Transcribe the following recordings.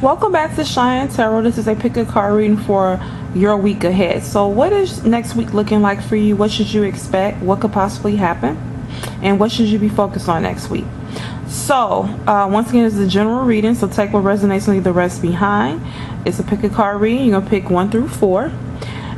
Welcome back to Cheyenne Tarot. This is a pick a card reading for your week ahead. So what is next week looking like for you? What should you expect? What could possibly happen? And what should you be focused on next week? So once again, it's a general reading, so take what resonates and leave the rest behind. It's a pick a card reading. You're going to pick 1 through 4.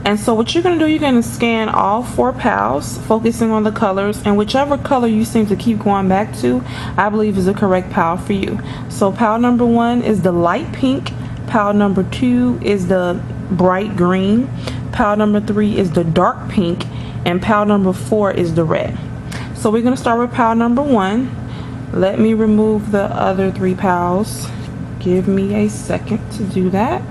And so what you're going to do, you're going to scan all 4 piles, focusing on the colors, and whichever color you seem to keep going back to, I believe is the correct pile for you. So pile number 1 is the light pink, pile number 2 is the bright green, pile number 3 is the dark pink, and pile number 4 is the red. So we're going to start with pile number 1. Let me remove the other 3 piles. Give me a second to do that.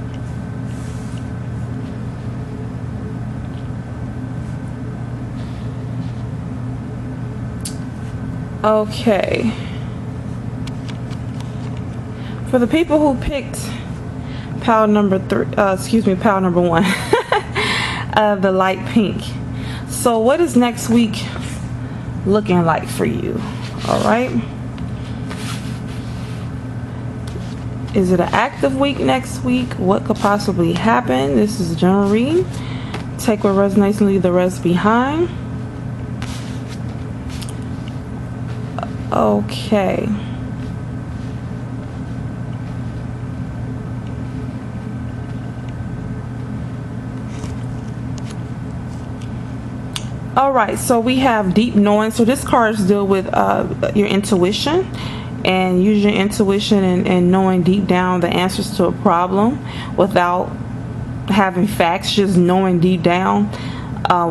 Okay, for the people who picked pile number 1, the light pink. So what is next week looking like for you? All right, is it an active week next week? What could possibly happen? This is a general reading. Take what resonates and leave the rest behind. Okay. All right, so we have deep knowing. So this card deals with your intuition, and use your intuition and knowing deep down the answers to a problem without having facts, just knowing deep down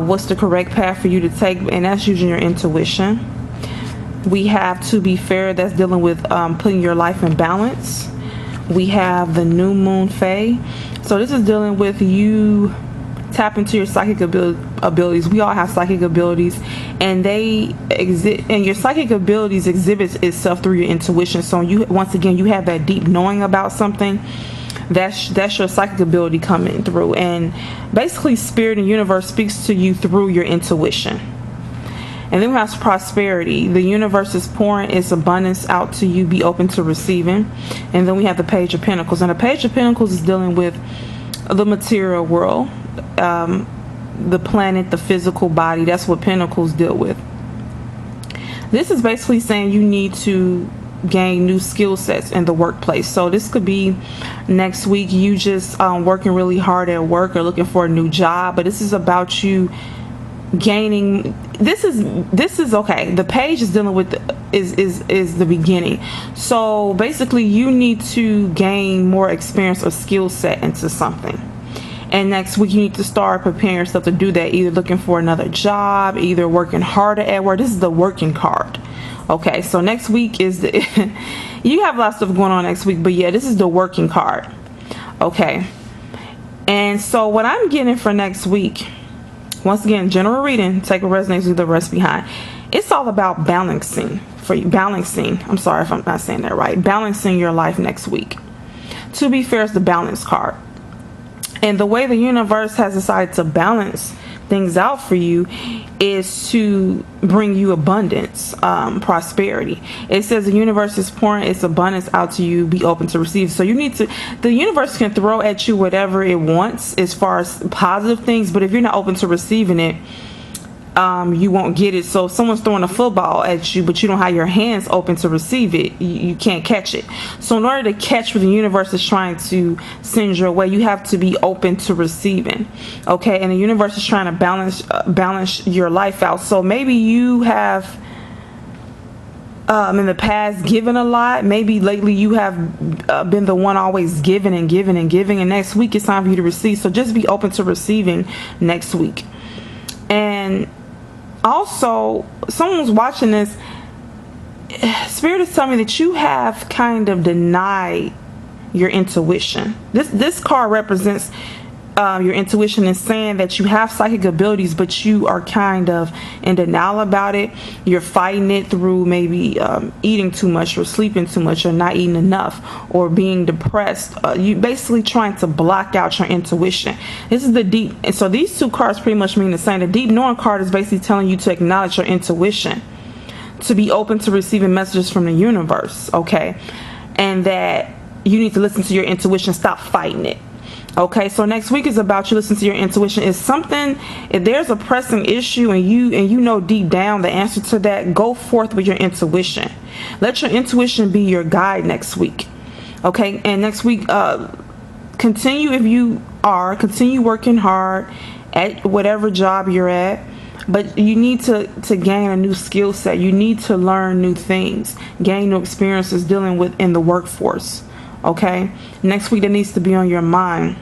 what's the correct path for you to take, and that's using your intuition. We have to be fair, that's dealing with putting your life in balance. We have the new moon fae. So this is dealing with you tap into your psychic abilities. We all have psychic abilities, and your psychic abilities exhibits itself through your intuition. So you, once again, you have that deep knowing about something. That's your psychic ability coming through, and basically spirit and universe speaks to you through your intuition. And then we have prosperity. The universe is pouring its abundance out to you. Be open to receiving. And then we have the Page of Pentacles. And the Page of Pentacles is dealing with the material world, the planet, the physical body. That's what Pentacles deal with. This is basically saying you need to gain new skill sets in the workplace. So this could be next week you just working really hard at work or looking for a new job. But this is about you gaining. This is okay. The page is dealing with is the beginning. So basically you need to gain more experience or skill set into something, and next week you need to start preparing yourself to do that, either looking for another job, either working harder at work. This is the working card. Okay, so next week is the you have a lot of stuff going on next week, but yeah, this is the working card. Okay, and so what I'm getting for next week, once again, general reading, take what resonates, leave the rest behind. It's all about balancing for you. I'm sorry if I'm not saying that right. Balancing your life next week. To be fair, it's the balance card. And the way the universe has decided to balance things out for you is to bring you abundance, prosperity. It says the universe is pouring its abundance out to you. Be open to receive. So you need to, the universe can throw at you whatever it wants as far as positive things, but if you're not open to receiving it, you won't get it. So if someone's throwing a football at you, but you don't have your hands open to receive it, you can't catch it. So in order to catch what the universe is trying to send your way, you have to be open to receiving. Okay, and the universe is trying to balance your life out. So maybe you have in the past given a lot. Maybe lately you have been the one always giving and giving and giving, and next week it's time for you to receive. So just be open to receiving next week. And also, someone's watching this, Spirit is telling me that you have kind of denied your intuition. This card represents your intuition is saying that you have psychic abilities, but you are kind of in denial about it. You're fighting it through maybe eating too much or sleeping too much or not eating enough or being depressed. You basically trying to block out your intuition. This is the deep, and so these two cards pretty much mean the same. The deep knowing card is basically telling you to acknowledge your intuition, to be open to receiving messages from the universe, okay? And that you need to listen to your intuition. Stop fighting it. Okay, so next week is about you listening to your intuition. If there's a pressing issue and you know deep down the answer to that, go forth with your intuition. Let your intuition be your guide next week. Okay, and next week, continue working hard at whatever job you're at. But you need to gain a new skill set. You need to learn new things, gain new experiences dealing with in the workforce. Okay, next week that needs to be on your mind.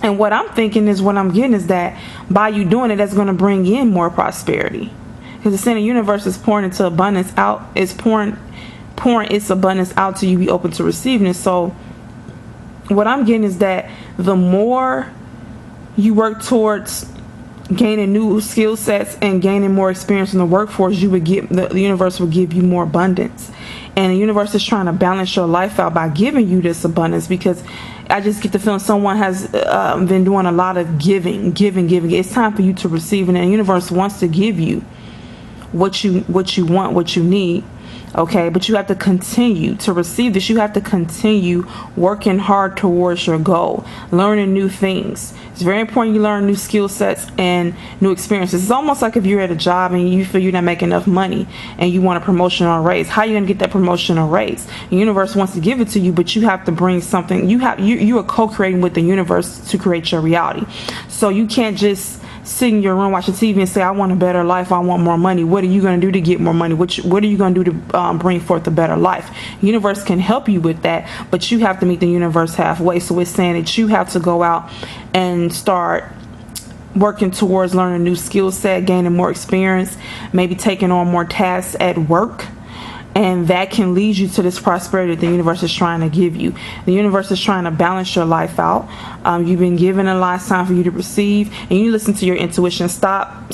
And what I'm thinking is, what I'm getting is that by you doing it, that's going to bring in more prosperity, because it's saying the universe is pouring into abundance out. It's pouring its abundance out to you. Be open to receiving it. So what I'm getting is that the more you work towards gaining new skill sets and gaining more experience in the workforce, you would get the universe will give you more abundance. And the universe is trying to balance your life out by giving you this abundance, because I just get the feeling someone has been doing a lot of giving. It's time for you to receive, and the universe wants to give you what you want, what you need. Okay, but you have to continue to receive this. You have to continue working hard towards your goal, learning new things. It's very important you learn new skill sets and new experiences. It's almost like if you're at a job and you feel you're not making enough money and you want a promotion or a raise. How are you going to get that promotion or raise? The universe wants to give it to you, but you have to bring something. You are co-creating with the universe to create your reality. So you can't just sit in your room watching TV and say, I want a better life, I want more money. What are you going to do to get more money? What are you going to do to bring forth a better life? The universe can help you with that, but you have to meet the universe halfway. So it's saying that you have to go out and start working towards learning a new skill set, gaining more experience, maybe taking on more tasks at work. And that can lead you to this prosperity that the universe is trying to give you. The universe is trying to balance your life out. You've been given a lifetime for you to receive, and you listen to your intuition. Stop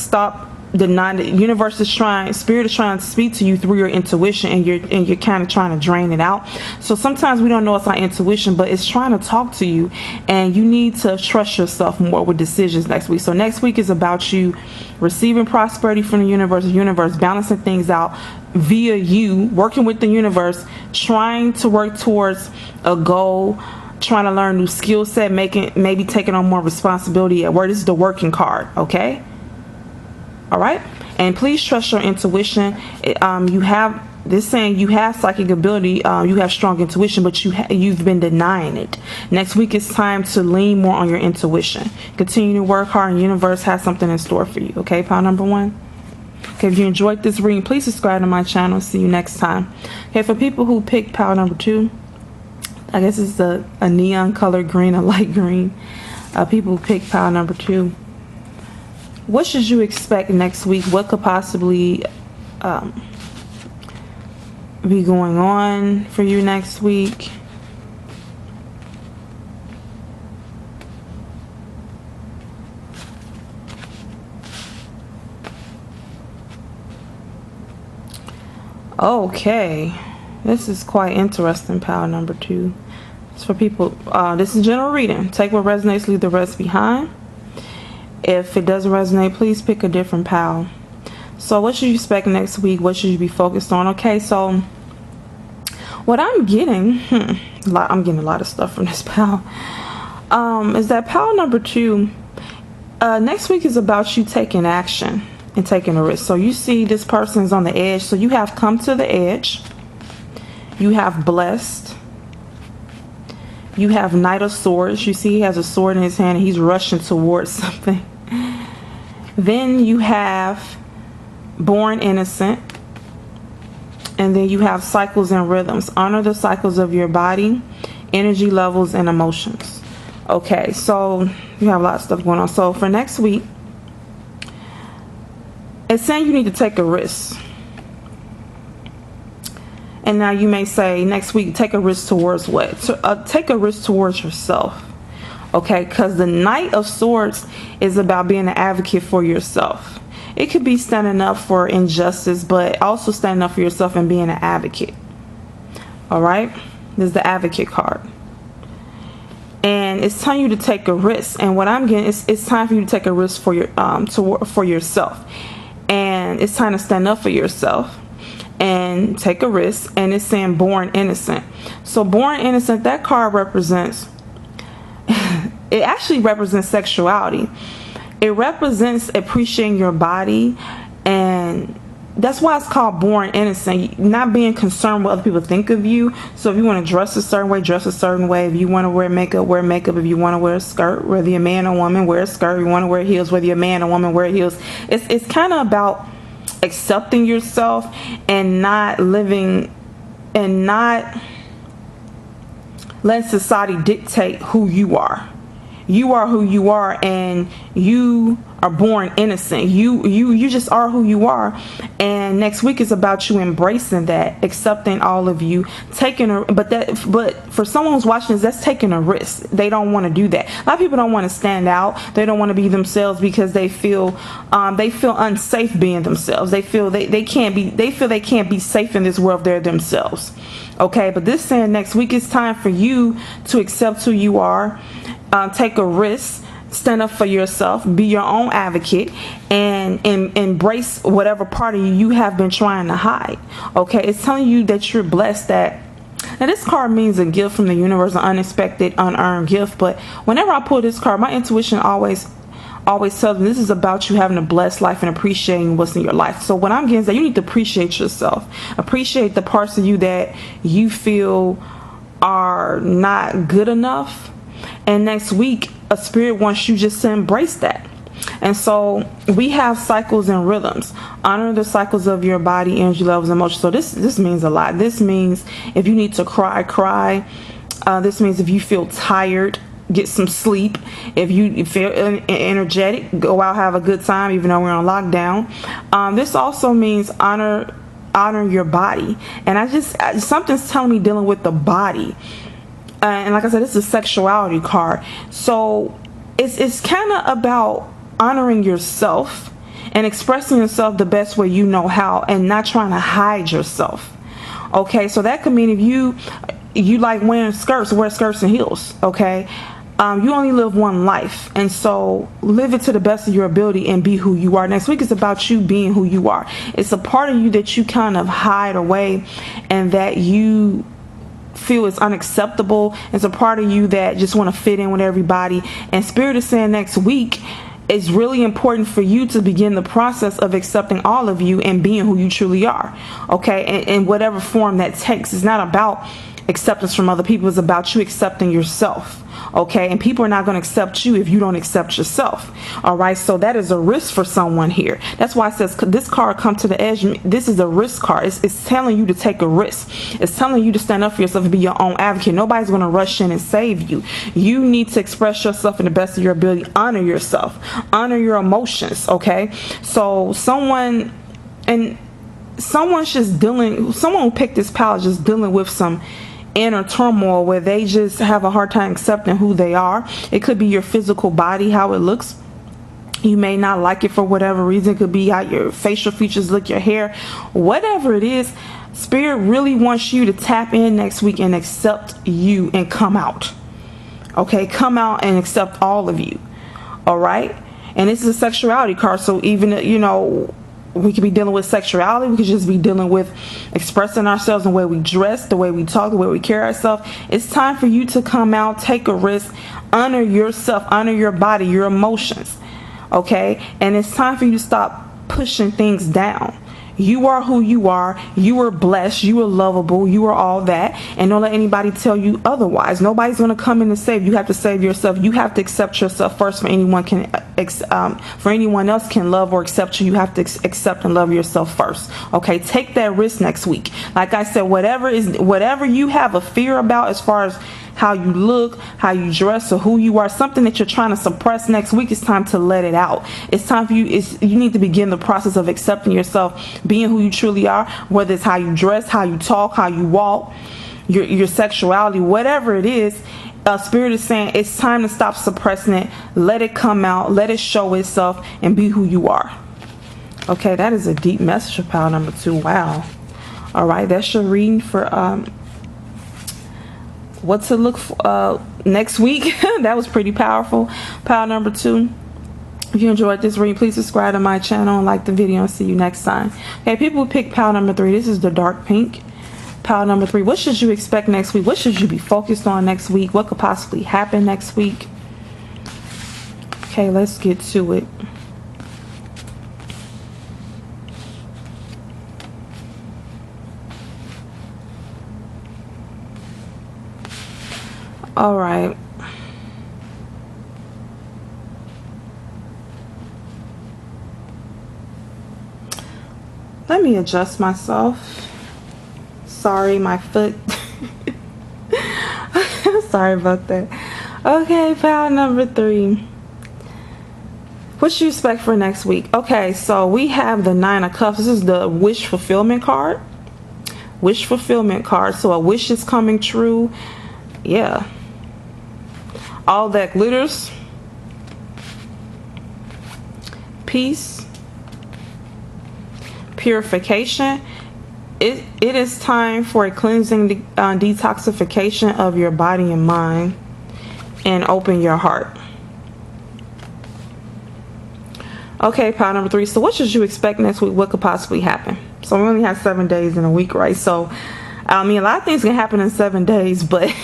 denying it. Universe is trying, spirit is trying to speak to you through your intuition, and you're kind of trying to drain it out. So sometimes we don't know it's our intuition, but it's trying to talk to you, and you need to trust yourself more with decisions next week. So next week is about you receiving prosperity from the universe balancing things out via you working with the universe, trying to work towards a goal, trying to learn new skill set, maybe taking on more responsibility at work. This is the working card. Okay, all right. And please trust your intuition. You have this saying, you have psychic ability, you have strong intuition, but you've been denying it. Next week it's time to lean more on your intuition. Continue to work hard, and the universe has something in store for you. Okay, pile number 1. Okay, if you enjoyed this reading, please subscribe to my channel. See you next time. Okay, for people who picked pile number 2, I guess it's a neon colored green, a light green. People who picked pile number 2, what should you expect next week? What could possibly be going on for you next week? Okay, this is quite interesting, pile number 2. It's for people, this is general reading. Take what resonates, leave the rest behind. If it doesn't resonate, please pick a different pile. So what should you expect next week? What should you be focused on? Okay, so what I'm getting, I'm getting a lot of stuff from this pile, is that pile number 2, next week is about you taking action and taking a risk. So you see this person is on the edge. So you have come to the edge. You have blessed. You have Knight of Swords. You see he has a sword in his hand and he's rushing towards something. Then you have Born Innocent. And then you have cycles and rhythms. Honor the cycles of your body, energy levels, and emotions. Okay, so you have a lot of stuff going on. So for next week, it's saying you need to take a risk. And now you may say next week, take a risk towards what? Take a risk towards yourself. Okay, because the Knight of Swords is about being an advocate for yourself. It could be standing up for injustice, but also standing up for yourself and being an advocate. All right, this is the Advocate card. And it's telling you to take a risk. And what I'm getting is it's time for you to take a risk for for yourself. And it's time to stand up for yourself and take a risk. And it's saying Born Innocent. So born innocent, that card represents, it actually represents sexuality. It represents appreciating your body, and that's why it's called born innocent. Not being concerned what other people think of you. So if you want to dress a certain way, dress a certain way. If you want to wear makeup, wear makeup. If you want to wear a skirt, whether you're a man or woman, wear a skirt. If you want to wear heels, whether you're a man or woman, wear heels. It's kind of about accepting yourself and not living and not letting society dictate who you are. You are who you are, and you are born innocent. You just are who you are. And next week is about you embracing that, accepting all of you, taking a but for someone who's watching this, that's taking a risk. They don't want to do that. A lot of people don't want to stand out. They don't want to be themselves because they feel unsafe being themselves. They feel they can't be safe in this world if they're themselves. Okay, but this saying next week it's time for you to accept who you are. Take a risk, stand up for yourself, be your own advocate, and embrace whatever part of you have been trying to hide. Okay, it's telling you that you're blessed. Now this card means a gift from the universe, an unexpected, unearned gift. But whenever I pull this card, my intuition always tells me this is about you having a blessed life and appreciating what's in your life. So what I'm getting is that you need to appreciate yourself, appreciate the parts of you that you feel are not good enough. And next week, a spirit wants you just to embrace that. And so we have cycles and rhythms. Honor the cycles of your body, energy levels, emotions. So this means a lot. This means if you need to cry. This means if you feel tired, get some sleep. If you feel energetic, go out, have a good time, even though we're on lockdown. This also means honor your body. And something's telling me dealing with the body. And like I said, this is a sexuality card. So it's kind of about honoring yourself and expressing yourself the best way you know how, and not trying to hide yourself. Okay, so that could mean if you like wearing skirts, wear skirts and heels. Okay, you only live one life, and so live it to the best of your ability and be who you are. Next week is about you being who you are. It's a part of you that you kind of hide away and that you feel is unacceptable. It's a part of you that just want to fit in with everybody. And Spirit is saying next week it's really important for you to begin the process of accepting all of you and being who you truly are. Okay, and in whatever form that takes. It's not about acceptance from other people. It's about you accepting yourself. Okay, and people are not going to accept you if you don't accept yourself. All right, so that is a risk for someone here. That's why it says this card come to the edge. This is a risk card. It's telling you to take a risk. It's telling you to stand up for yourself and be your own advocate. Nobody's going to rush in and save you. You need to express yourself in the best of your ability. Honor yourself. Honor your emotions. Okay, so someone who picked this palette just dealing with some inner turmoil where they just have a hard time accepting who they are. It could be your physical body, how it looks. You may not like it for whatever reason. It could be how your facial features look, your hair, whatever it is. Spirit really wants you to tap in next week and accept you and come out. Okay, come out and accept all of you. All right, and this is a sexuality card, so even we could be dealing with sexuality. We could just be dealing with expressing ourselves, the way we dress, the way we talk, the way we carry ourselves. It's time for you to come out, take a risk, honor yourself, honor your body, your emotions. Okay, and it's time for you to stop pushing things down. You are who you are. You are blessed. You are lovable. You are all that. And don't let anybody tell you otherwise. Nobody's going to come in and save you. You have to save yourself. You have to accept yourself first. For anyone else can love or accept you, you have to accept and love yourself first. Okay, take that risk next week. Like I said, whatever you have a fear about as far as how you look, how you dress, or who you are, something that you're trying to suppress next week, it's time to let it out. It's time for you. You need to begin the process of accepting yourself, being who you truly are, whether it's how you dress, how you talk, how you walk, your sexuality, whatever it is. Spirit is saying it's time to stop suppressing it. Let it come out. Let it show itself and be who you are. Okay, that is a deep message for pile number 2. Wow. All right, that's your reading for what to look for next week. That was pretty powerful. Pile number 2. If you enjoyed this reading, please subscribe to my channel and like the video, and see you next time. Okay, people pick pile number 3. This is the dark pink. Pile number 3, what should you expect next week? What should you be focused on next week? What could possibly happen next week? Okay, let's get to it. All right. Let me adjust myself. Sorry, my foot. Sorry about that. Okay, pile number 3. What should you expect for next week? Okay, so we have the 9 of Cups. This is the wish fulfillment card. Wish fulfillment card. So a wish is coming true. Yeah. All that glitters. Peace. Purification. It is time for a cleansing detoxification of your body and mind, and open your heart. Okay, pile number 3. So what should you expect next week? What could possibly happen? So we only have 7 days in a week, right? So I mean, a lot of things can happen in 7 days, but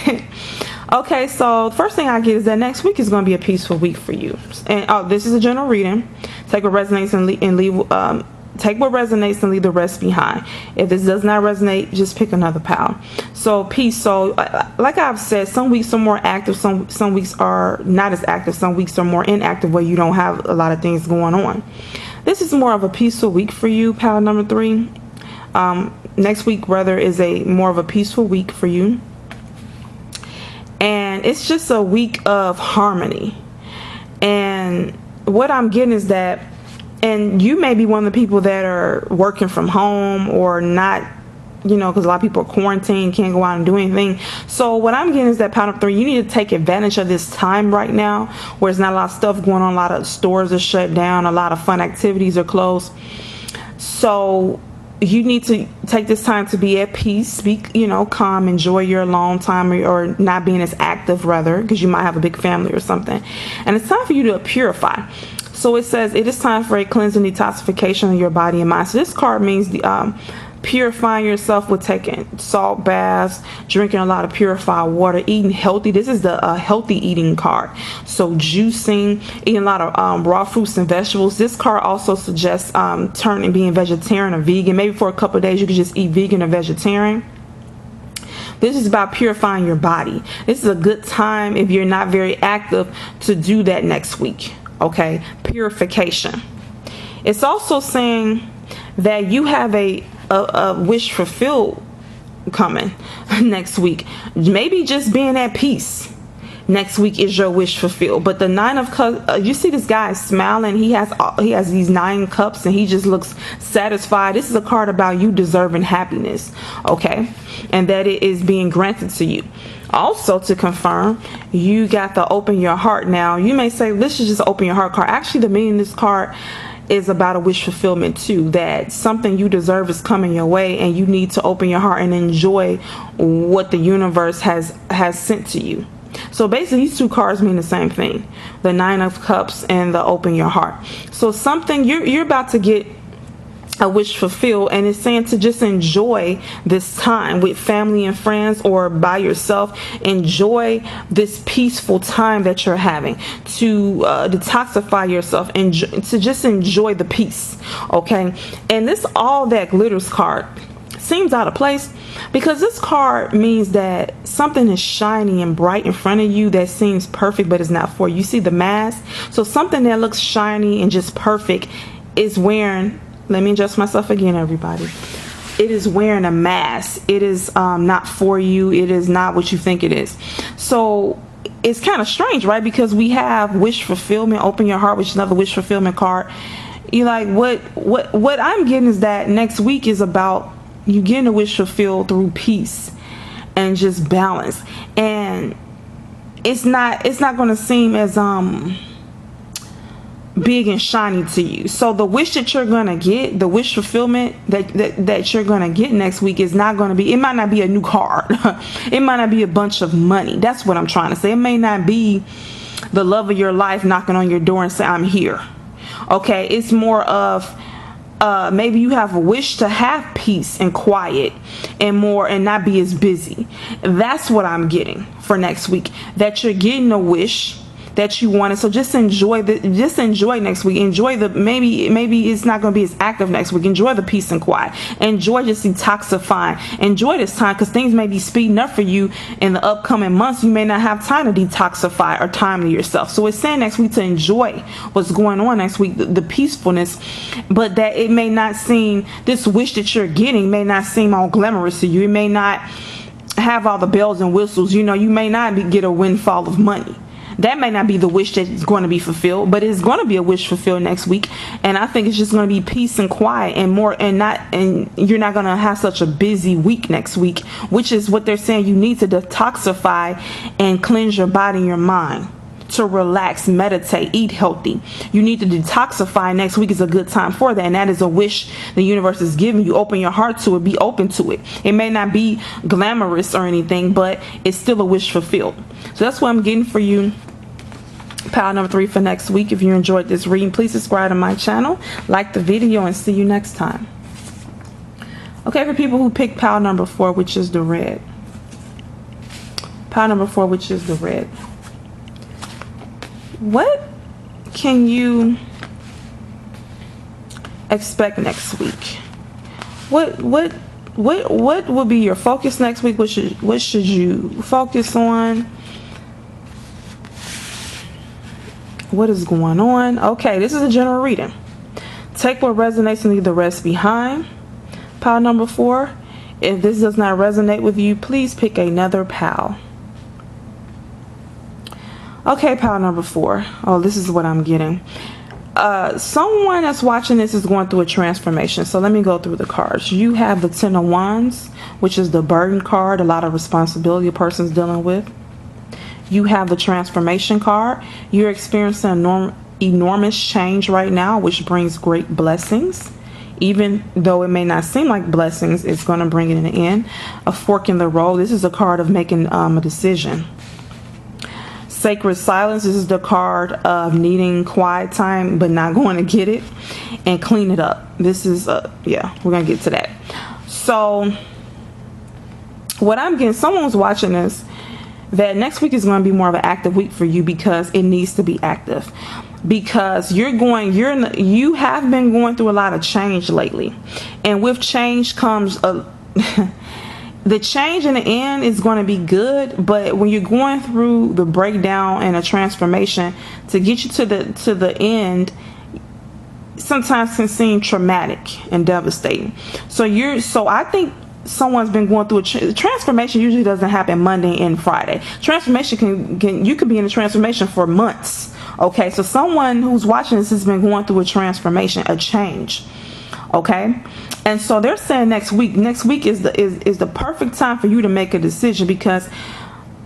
okay, so the first thing I get is that next week is going to be a peaceful week for you. And this is a general reading. Take what resonates and leave. Take what resonates and leave the rest behind. If this does not resonate, just pick another pile. So peace. So like I've said, some weeks are more active, some weeks are not as active, some weeks are more inactive where you don't have a lot of things going on. This is more of a peaceful week for you, pile number 3. Next week rather is a more of a peaceful week for you. And it's just a week of harmony. And what I'm getting is that, and you may be one of the people that are working from home or not, you know, because a lot of people are quarantined, can't go out and do anything. So what I'm getting is that pile number 3, you need to take advantage of this time right now where there's not a lot of stuff going on. A lot of stores are shut down. A lot of fun activities are closed. So you need to take this time to be at peace, be, you know, calm, enjoy your alone time, or not being as active rather, because you might have a big family or something. And it's time for you to purify. So it says it is time for a cleansing detoxification of your body and mind. So this card means the purifying yourself with taking salt baths, drinking a lot of purified water, eating healthy. This is the healthy eating card. So juicing, eating a lot of raw fruits and vegetables. This card also suggests turning being vegetarian or vegan. Maybe for a couple of days you could just eat vegan or vegetarian. This is about purifying your body. This is a good time if you're not very active to do that next week. Okay, purification. It's also saying that you have a wish fulfilled coming next week. Maybe just being at peace next week is your wish fulfilled. But the 9 of Cups, you see this guy smiling. He has these 9 cups and he just looks satisfied. This is a card about you deserving happiness, okay, and that it is being granted to you. Also, to confirm, you got the open your heart. Now you may say this is just open your heart card. Actually, the meaning of this card is about a wish fulfillment too, that something you deserve is coming your way and you need to open your heart and enjoy what the universe has sent to you. So basically these 2 cards mean the same thing, the 9 of Cups and the open your heart. So something you're about to get a wish fulfilled, and it's saying to just enjoy this time with family and friends or by yourself. Enjoy this peaceful time that you're having, to detoxify yourself and to just enjoy the peace, okay? And this all that glitters card seems out of place because this card means that something is shiny and bright in front of you that seems perfect but is not for you. You see the mask? So something that looks shiny and just perfect is wearing, let me adjust myself again, everybody. It is wearing a mask. It is not for you. It is not what you think it is. So it's kind of strange, right? Because we have wish fulfillment, open your heart, which is another wish fulfillment card. You're like, what I'm getting is that next week is about you getting a wish fulfilled through peace and just balance. And it's not going to seem as big and shiny to you. So the wish that you're gonna get, the wish fulfillment that you're gonna get next week is not gonna be, it might not be a new car. It might not be a bunch of money. That's what I'm trying to say. It may not be the love of your life knocking on your door and say, I'm here. Okay, it's more of maybe you have a wish to have peace and quiet and more, and not be as busy. That's what I'm getting for next week, that you're getting a wish that you wanted. So just enjoy next week. Enjoy the, maybe it's not going to be as active next week. Enjoy the peace and quiet. Enjoy just detoxifying. Enjoy this time, because things may be speeding up for you in the upcoming months. You may not have time to detoxify or time to yourself. So it's saying next week to enjoy what's going on next week, the peacefulness, but that it may not seem, this wish that you're getting may not seem all glamorous to you. It may not have all the bells and whistles. You may not get a windfall of money. That may not be the wish that's going to be fulfilled, but it's going to be a wish fulfilled next week. And I think it's just going to be peace and quiet and more, and you're not going to have such a busy week next week, which is what they're saying. You need to detoxify and cleanse your body and your mind, to relax, meditate, eat healthy. You need to detoxify. Next week is a good time for that, and that is a wish the universe is giving you. Open your heart to it. Be open to it. It may not be glamorous or anything, but it's still a wish fulfilled. So that's what I'm getting for you, pile number 3, for next week. If you enjoyed this reading, please subscribe to my channel, like the video, and see you next time. Okay, for people who picked pile number 4, which is the red. Pile number 4, which is the red. What can you expect next week? What will be your focus next week? What should you focus on? What is going on? Okay, this is a general reading. Take what resonates and leave the rest behind. Pile number 4. If this does not resonate with you, please pick another pile. Okay, pile number 4. Oh, this is what I'm getting. Someone that's watching this is going through a transformation. So let me go through the cards. You have the 10 of Wands, which is the burden card, a lot of responsibility a person's dealing with. You have the transformation card. You're experiencing enormous change right now, which brings great blessings. Even though it may not seem like blessings, it's going to bring it in the end. A fork in the road. This is a card of making a decision. Sacred silence. This is the card of needing quiet time but not going to get it. And clean it up. This is yeah, we're going to get to that. So what I'm getting, someone's watching this, that next week is going to be more of an active week for you, because it needs to be active, because you have been going through a lot of change lately, and with change comes the change in the end is going to be good, but when you're going through the breakdown and a transformation, to get you to the end sometimes can seem traumatic and devastating. So I think someone's been going through a transformation. Usually doesn't happen Monday and Friday. Transformation you could be in a transformation for months. Okay, so someone who's watching this has been going through a transformation, a change. Okay, and so they're saying next week is the perfect time for you to make a decision, because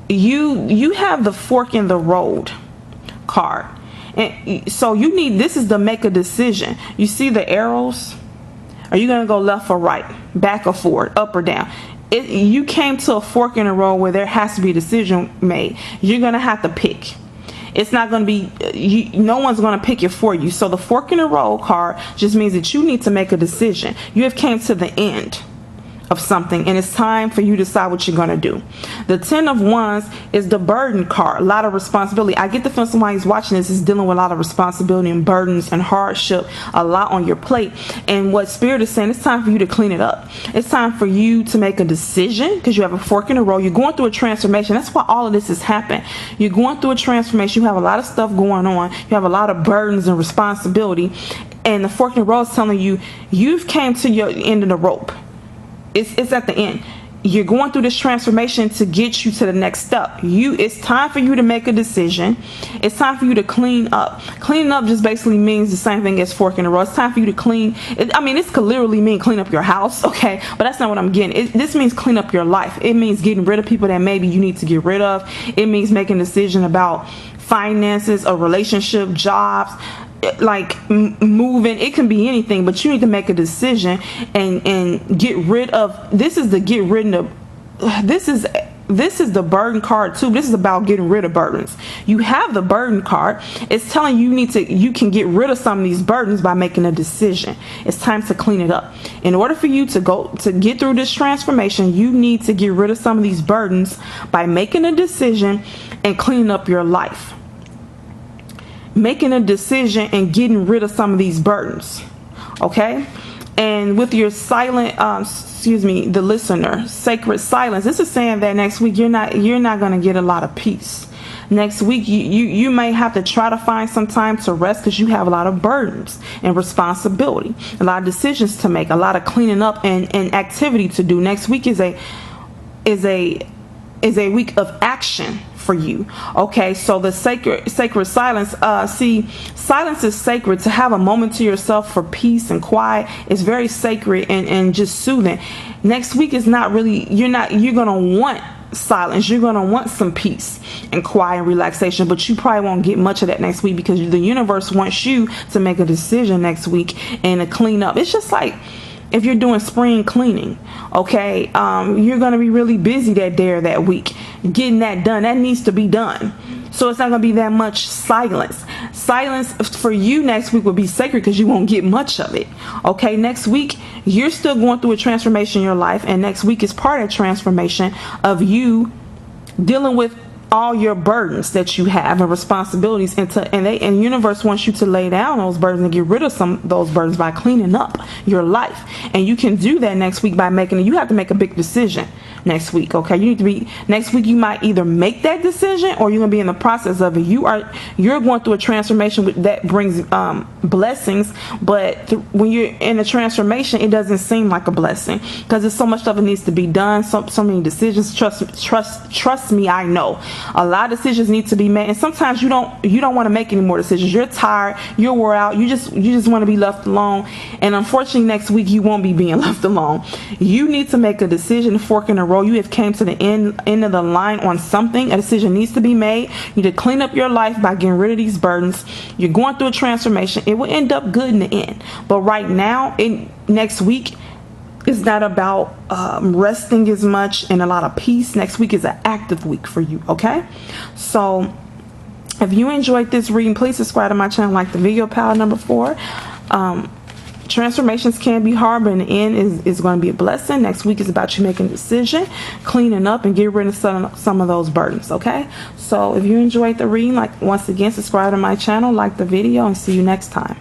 you have the fork in the road card, and so this is the make a decision. You see the arrows. Are you going to go left or right, back or forward, up or down? You came to a fork in the road where there has to be a decision made. You're going to have to pick. It's not going to be, no one's going to pick it for you. So the fork in the road card just means that you need to make a decision. You have came to the end of something, and it's time for you to decide what you're going to do. The 10 of Wands is the burden card, a lot of responsibility. I get the feeling somebody who's watching this is dealing with a lot of responsibility and burdens and hardship, a lot on your plate. And what Spirit is saying, it's time for you to clean it up. It's time for you to make a decision, because you have a fork in the road. You're going through a transformation. That's why all of this has happened. You're going through a transformation. You have a lot of stuff going on. You have a lot of burdens and responsibility, and the fork in the road is telling you you've came to your end of the rope. It's at the end. You're going through this transformation to get you to the next step. It's time for you to make a decision. It's time for you to clean up. Cleaning up just basically means the same thing as fork in the road. It's time for you to clean. This could literally mean clean up your house, okay? But that's not what I'm getting. This means clean up your life. It means getting rid of people that maybe you need to get rid of. It means making a decision about finances, a relationship, jobs, like moving. It can be anything, but you need to make a decision and get rid of. This is this is the burden card too. This is about getting rid of burdens. You have the burden card. It's telling you you can get rid of some of these burdens by making a decision. It's time to clean it up. In order for you to get through this transformation, you need to get rid of some of these burdens by making a decision and cleaning up your life. Making a decision and getting rid of some of these burdens. Okay? And with your silent, the listener, sacred silence, this is saying that next week you're not going to get a lot of peace. Next week you may have to try to find some time to rest because you have a lot of burdens and responsibility, a lot of decisions to make, a lot of cleaning up and activity to do. Next week is a week of action for you. Okay, so the sacred silence, silence is sacred. To have a moment to yourself for peace and quiet is very sacred and just soothing. Next week is not really, you're gonna want silence, you're gonna want some peace and quiet and relaxation, but you probably won't get much of that next week because the universe wants you to make a decision next week and to clean up. It's just like if you're doing spring cleaning, okay, you're going to be really busy that day or that week getting that done. That needs to be done. So it's not going to be that much silence. Silence for you next week will be sacred because you won't get much of it. Okay, next week, you're still going through a transformation in your life, and next week is part of the transformation of you dealing with all your burdens that you have and responsibilities, and the universe wants you to lay down those burdens and get rid of some of those burdens by cleaning up your life. And you can do that next week by you have to make a big decision next week. Okay, next week you might either make that decision or you're gonna be in the process of it. You're going through a transformation that brings blessings, but when you're in a transformation, it doesn't seem like a blessing because there's so much stuff that needs to be done, so many decisions. Trust me, I know a lot of decisions need to be made, and sometimes you don't want to make any more decisions. You're tired, you're wore out, you just want to be left alone. And unfortunately next week you won't be being left alone. You need to make a decision, fork in the road. You have came to the end of the line on something. A decision needs to be made. You need to clean up your life by getting rid of these burdens. You're going through a transformation. It will end up good in the end, but right now, next week, it's not about resting as much and a lot of peace. Next week is an active week for you. Okay, so if you enjoyed this reading, please subscribe to my channel, like the video. Pile number 4. Transformations can be hard, but in the end is going to be a blessing. Next week is about you making a decision, cleaning up, and getting rid of some of those burdens. Okay, so if you enjoyed the reading, once again, subscribe to my channel, like the video, and see you next time.